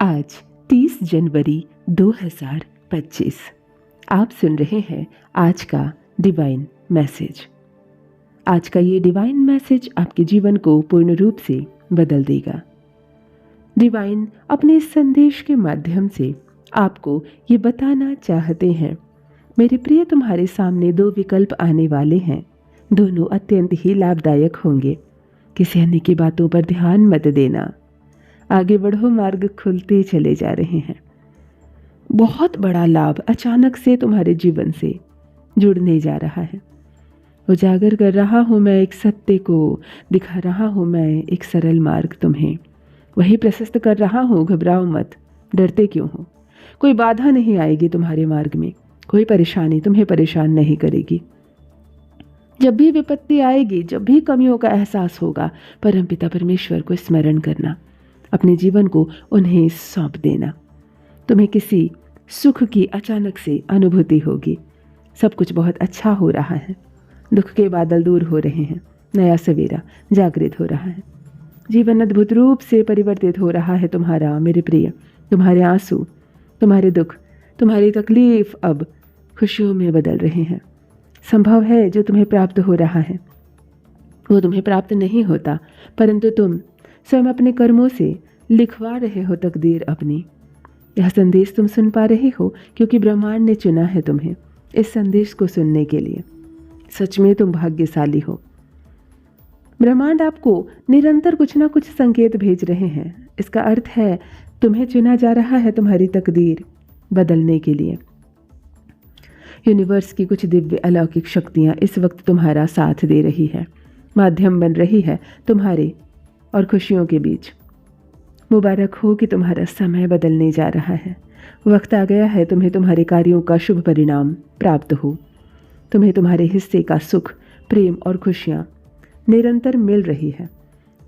आज 30 जनवरी 2025। आप सुन रहे हैं आज का डिवाइन मैसेज। आज का ये डिवाइन मैसेज आपके जीवन को पूर्ण रूप से बदल देगा। डिवाइन अपने इस संदेश के माध्यम से आपको ये बताना चाहते हैं, मेरे प्रिय, तुम्हारे सामने दो विकल्प आने वाले हैं। दोनों अत्यंत ही लाभदायक होंगे। किसी अन्य की बातों पर ध्यान मत देना। आगे बढ़ो, मार्ग खुलते चले जा रहे हैं। बहुत बड़ा लाभ अचानक से तुम्हारे जीवन से जुड़ने जा रहा है। उजागर कर रहा हूँ मैं एक सत्य को, दिखा रहा हूँ मैं एक सरल मार्ग तुम्हें, वही प्रशस्त कर रहा हूँ। घबराओ मत, डरते क्यों हो? कोई बाधा नहीं आएगी तुम्हारे मार्ग में, कोई परेशानी तुम्हें परेशान नहीं करेगी। जब भी विपत्ति आएगी, जब भी कमियों का एहसास होगा, परमपिता परमेश्वर को स्मरण करना, अपने जीवन को उन्हें सौंप देना। तुम्हें किसी सुख की अचानक से अनुभूति होगी। सब कुछ बहुत अच्छा हो रहा है। दुख के बादल दूर हो रहे हैं। नया सवेरा जागृत हो रहा है। जीवन अद्भुत रूप से परिवर्तित हो रहा है तुम्हारा, मेरे प्रिय। तुम्हारे आंसू, तुम्हारे दुख, तुम्हारी तकलीफ अब खुशियों में बदल रहे हैं। संभव है जो तुम्हें प्राप्त हो रहा है वो तुम्हें प्राप्त नहीं होता, परंतु तुम स्वयं अपने कर्मों से लिखवा रहे हो तकदीर अपनी। यह संदेश तुम सुन पा रहे हो क्योंकि ब्रह्मांड ने चुना है तुम्हें इस संदेश को सुनने के लिए। सच में तुम भाग्यशाली हो। ब्रह्मांड आपको निरंतर कुछ ना कुछ संकेत भेज रहे हैं। इसका अर्थ है तुम्हें चुना जा रहा है तुम्हारी तकदीर बदलने के लिए। यूनिवर्स की कुछ दिव्य अलौकिक शक्तियां इस वक्त तुम्हारा साथ दे रही है, माध्यम बन रही है तुम्हारे और खुशियों के बीच। मुबारक हो कि तुम्हारा समय बदलने जा रहा है। वक्त आ गया है तुम्हें तुम्हारे कार्यों का शुभ परिणाम प्राप्त हो। तुम्हें तुम्हारे हिस्से का सुख, प्रेम और खुशियाँ निरंतर मिल रही है,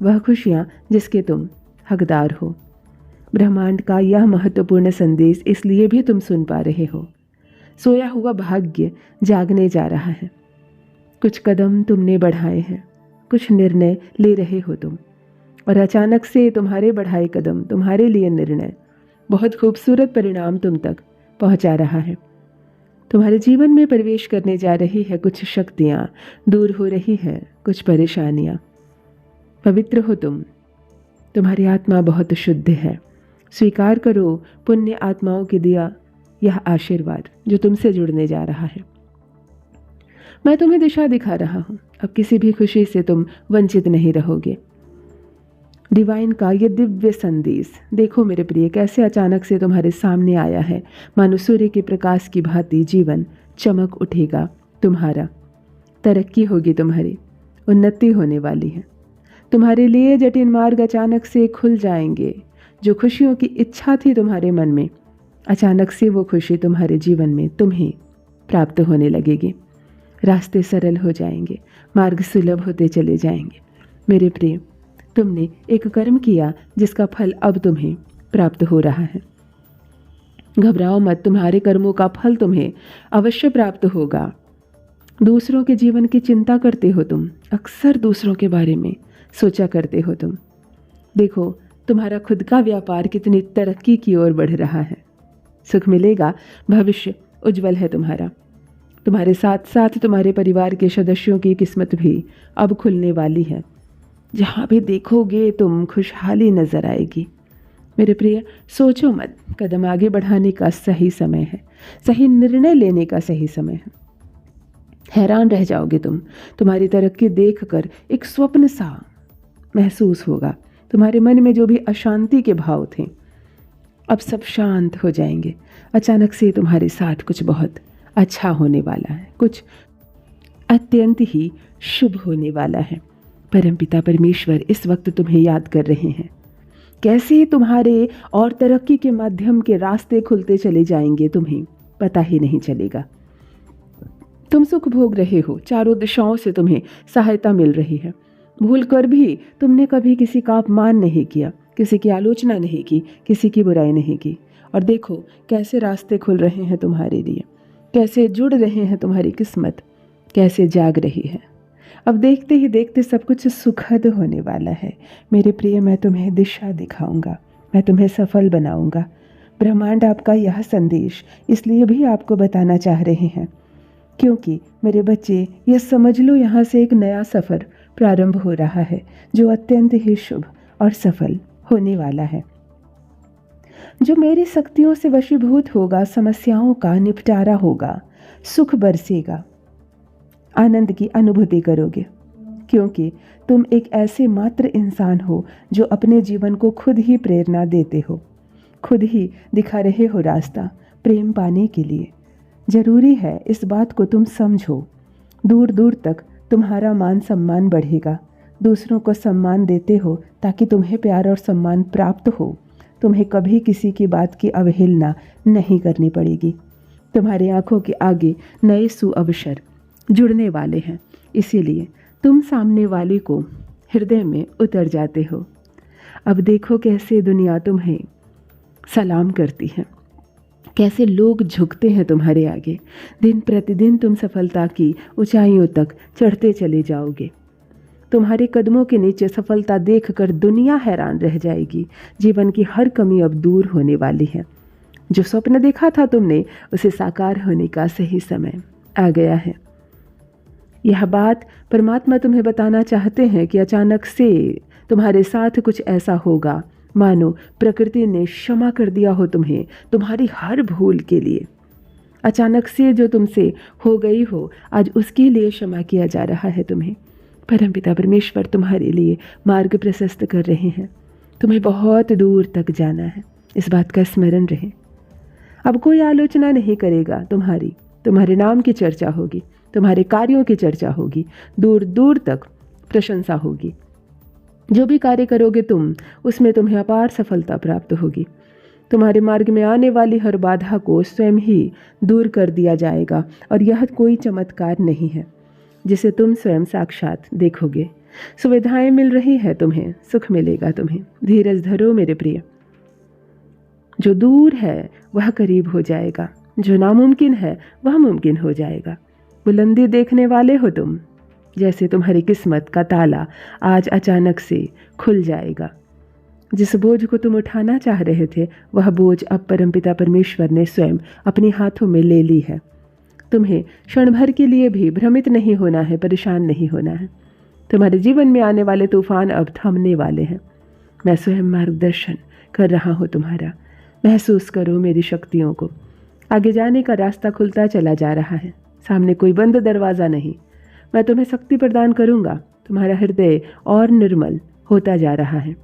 वह खुशियाँ जिसके तुम हकदार हो। ब्रह्मांड का यह महत्वपूर्ण संदेश इसलिए भी तुम सुन पा रहे हो। सोया हुआ भाग्य जागने जा रहा है। कुछ कदम तुमने बढ़ाए हैं, कुछ निर्णय ले रहे हो तुम, और अचानक से तुम्हारे बढ़ाए कदम, तुम्हारे लिए निर्णय बहुत खूबसूरत परिणाम तुम तक पहुंचा रहा है। तुम्हारे जीवन में प्रवेश करने जा रही है कुछ शक्तियां, दूर हो रही है कुछ परेशानियां। पवित्र हो तुम, तुम्हारी आत्मा बहुत शुद्ध है। स्वीकार करो पुण्य आत्माओं के दिया यह आशीर्वाद जो तुमसे जुड़ने जा रहा है। मैं तुम्हें दिशा दिखा रहा हूं। अब किसी भी खुशी से तुम वंचित नहीं रहोगे। डिवाइन का ये दिव्य संदेश देखो मेरे प्रिय, कैसे अचानक से तुम्हारे सामने आया है। मानो सूर्य के प्रकाश की भांति जीवन चमक उठेगा तुम्हारा। तरक्की होगी तुम्हारी, उन्नति होने वाली है। तुम्हारे लिए जटिल मार्ग अचानक से खुल जाएंगे। जो खुशियों की इच्छा थी तुम्हारे मन में, अचानक से वो खुशी तुम्हारे जीवन में तुम्हें प्राप्त होने लगेगी। रास्ते सरल हो जाएंगे, मार्ग सुलभ होते चले जाएंगे। मेरे प्रिय, तुमने एक कर्म किया जिसका फल अब तुम्हें प्राप्त हो रहा है। घबराओ मत, तुम्हारे कर्मों का फल तुम्हें अवश्य प्राप्त होगा। दूसरों के जीवन की चिंता करते हो तुम, अक्सर दूसरों के बारे में सोचा करते हो तुम। देखो तुम्हारा खुद का व्यापार कितनी तरक्की की ओर बढ़ रहा है। सुख मिलेगा, भविष्य उज्जवल है तुम्हारा। तुम्हारे साथ साथ तुम्हारे परिवार के सदस्यों की किस्मत भी अब खुलने वाली है। जहाँ भी देखोगे तुम खुशहाली नजर आएगी। मेरे प्रिय, सोचो मत, कदम आगे बढ़ाने का सही समय है, सही निर्णय लेने का सही समय है। हैरान रह जाओगे तुम। तुम्हारी तरक्की देखकर एक स्वप्न सा महसूस होगा। तुम्हारे मन में जो भी अशांति के भाव थे अब सब शांत हो जाएंगे। अचानक से तुम्हारे साथ कुछ बहुत अच्छा होने वाला है, कुछ अत्यंत ही शुभ होने वाला है। परमपिता परमेश्वर इस वक्त तुम्हें याद कर रहे हैं। कैसे तुम्हारे और तरक्की के माध्यम के रास्ते खुलते चले जाएंगे, तुम्हें पता ही नहीं चलेगा। तुम सुख भोग रहे हो, चारों दिशाओं से तुम्हें सहायता मिल रही है। भूल कर भी तुमने कभी किसी का अपमान नहीं किया, किसी की आलोचना नहीं की, किसी की बुराई नहीं की। और देखो कैसे रास्ते खुल रहे हैं तुम्हारे लिए, कैसे जुड़ रहे हैं तुम्हारी किस्मत, कैसे जाग रही है। अब देखते ही देखते सब कुछ सुखद होने वाला है। मेरे प्रिय, मैं तुम्हें दिशा दिखाऊंगा, मैं तुम्हें सफल बनाऊंगा। ब्रह्मांड आपका यह संदेश इसलिए भी आपको बताना चाह रहे हैं क्योंकि मेरे बच्चे, ये समझ लो यहाँ से एक नया सफ़र प्रारंभ हो रहा है जो अत्यंत ही शुभ और सफल होने वाला है। जो मेरी शक्तियों से वशीभूत होगा, समस्याओं का निपटारा होगा, सुख बरसेगा, आनंद की अनुभूति करोगे क्योंकि तुम एक ऐसे मात्र इंसान हो जो अपने जीवन को खुद ही प्रेरणा देते हो, खुद ही दिखा रहे हो रास्ता प्रेम पाने के लिए। जरूरी है इस बात को तुम समझो। दूर दूर तक तुम्हारा मान सम्मान बढ़ेगा। दूसरों को सम्मान देते हो ताकि तुम्हें प्यार और सम्मान प्राप्त हो। तुम्हें कभी किसी की बात की अवहेलना नहीं करनी पड़ेगी। तुम्हारी आंखों के आगे नए सुअवसर जुड़ने वाले हैं, इसीलिए तुम सामने वाले को हृदय में उतर जाते हो। अब देखो कैसे दुनिया तुम्हें सलाम करती है, कैसे लोग झुकते हैं तुम्हारे आगे। दिन प्रतिदिन तुम सफलता की ऊंचाइयों तक चढ़ते चले जाओगे। तुम्हारे कदमों के नीचे सफलता देखकर दुनिया हैरान रह जाएगी। जीवन की हर कमी अब दूर होने वाली है। जो स्वप्न देखा था तुमने, उसे साकार होने का सही समय आ गया है। यह बात परमात्मा तुम्हें बताना चाहते हैं कि अचानक से तुम्हारे साथ कुछ ऐसा होगा मानो प्रकृति ने क्षमा कर दिया हो तुम्हें, तुम्हारी हर भूल के लिए। अचानक से जो तुमसे हो गई हो, आज उसके लिए क्षमा किया जा रहा है तुम्हें। परमपिता परमेश्वर तुम्हारे लिए मार्ग प्रशस्त कर रहे हैं। तुम्हें बहुत दूर तक जाना है, इस बात का स्मरण रहे। अब कोई आलोचना नहीं करेगा तुम्हारे नाम की चर्चा होगी, तुम्हारे कार्यों की चर्चा होगी, दूर दूर तक प्रशंसा होगी। जो भी कार्य करोगे तुम, उसमें तुम्हें अपार सफलता प्राप्त होगी। तुम्हारे मार्ग में आने वाली हर बाधा को स्वयं ही दूर कर दिया जाएगा और यह कोई चमत्कार नहीं है जिसे तुम स्वयं साक्षात देखोगे। सुविधाएं मिल रही है तुम्हें, सुख मिलेगा तुम्हें। धीरज धरो मेरे प्रिय। जो दूर है वह करीब हो जाएगा, जो नामुमकिन है वह मुमकिन हो जाएगा। बुलंदी देखने वाले हो तुम, जैसे तुम्हारी किस्मत का ताला आज अचानक से खुल जाएगा। जिस बोझ को तुम उठाना चाह रहे थे, वह बोझ अब परमपिता परमेश्वर ने स्वयं अपने हाथों में ले ली है। तुम्हें क्षण भर के लिए भी भ्रमित नहीं होना है, परेशान नहीं होना है। तुम्हारे जीवन में आने वाले तूफान अब थमने वाले हैं। मैं स्वयं मार्गदर्शन कर रहा हूँ तुम्हारा। महसूस करो मेरी शक्तियों को। आगे जाने का रास्ता खुलता चला जा रहा है, सामने कोई बंद दरवाज़ा नहीं। मैं तुम्हें शक्ति प्रदान करूँगा। तुम्हारा हृदय और निर्मल होता जा रहा है।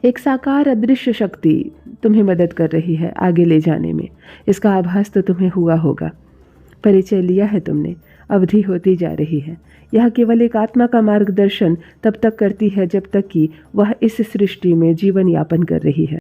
एक साकार अदृश्य शक्ति तुम्हें मदद कर रही है आगे ले जाने में। इसका आभास तो तुम्हें हुआ होगा। परिचय लिया है तुमने, अवधि होती जा रही है। यह केवल एक आत्मा का मार्गदर्शन तब तक करती है जब तक कि वह इस सृष्टि में जीवन यापन कर रही है।